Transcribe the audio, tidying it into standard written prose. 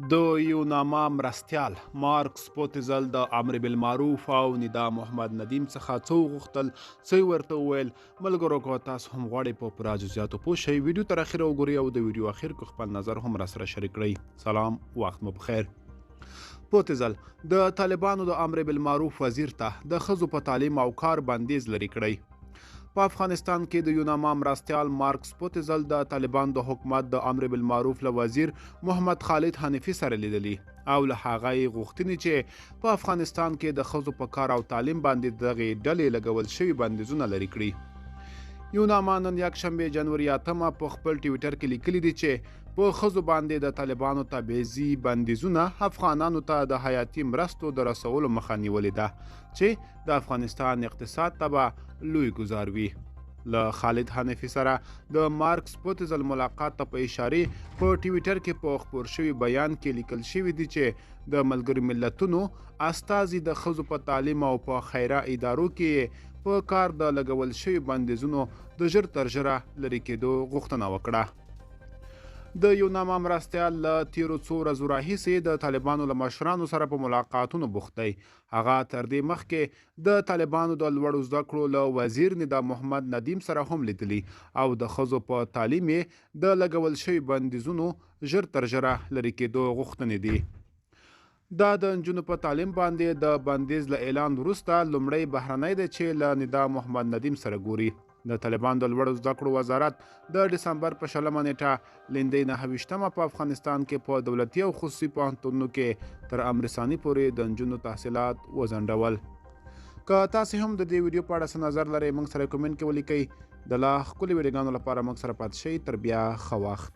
د یوناما مرستیال مارکس پوتزل د امر بالمعروف او ندا محمد ندیم څخه څه وغوښتل، څه ورته وویل. ملګرو که تاسو هم غواړئ په پوره جزئیاتو پوه شئ، ویډیو تر اخره وګورئ او د ویډیو اخر کې خپل نظر هم راسره شریک کړئ. سلام، وخت مو بخیر. پوتزل د طالبانو د امر بالمعروف وزیر ته د ښځو په تعلیم او کار بندیز لرې کړی. په افغانستان کې د یوناما مرستیال مارکس پوتزل د طالبانو د حکومت د امر بالمعروف له وزیر محمد خالد حنفي سره لیدلي او له هغه یې غوښتنې چې په افغانستان کې د ښځو په کار او تعلیم باندې دغې ډلې لګول شوي بندیزونه لرې کړي. یوناما نن یکشنبه جنوري 8 په خپل ټویټر کې لیکلي دي چې په ښځو باندې د طالبانو تبعیضي بندیزونه افغانانو ته د حیاتي مرستو د رسولو مخه نیولې ده چې د افغانستان اقتصاد ته به لوی ګزار وي. له خالد حنفي سره د مارکس پوتزل ملاقات ته په اشارې په ټویټر کې په خپور شوي بیان کې لیکل شوي دي چې د ملګرو ملتونو استازي د ښځو په تعلیم او په خیره ادارو کې په کار د لګول شوي بندیزونو د ژر تر ژره لرې کېدو غوښتنه وکړه. د یوناما مرستیال له تیرو څو ورځو راهیسې د طالبانو له مشرانو سره په ملاقاتونو بوخت دی. هغه تر دې مخکې د طالبانو د لوړو زده کړو له وزیر ندا محمد ندیم سره هم لیدلي او د ښځو په تعلیم یې د لګول شوي بندیزونو ژر تر ژره لرې کېدو غوښتنې دي. دا د نجونو په تعلیم باندې د بندیز له اعلان وروسته لومړی بهرنی دی چې له ندا محمد ندیم سره ګوري. د طالبانو د لوړو زده کړو وزارت د ډسمبر په 20 نیټه لیندۍ 9 په افغانستان کې په دولتي او خصوصي پوهنتونونو کې تر امر ثاني پورې د نجونو تحصیلات وځنډول. که تاسو هم د دې ویډیو په اړه څه نظر لرئ، موږ سره کومنټ کې ولیکئ. د لا ښکلي ویډیوګانو لپاره موږ سره پاتې شئ. تر بیا ښه وخت.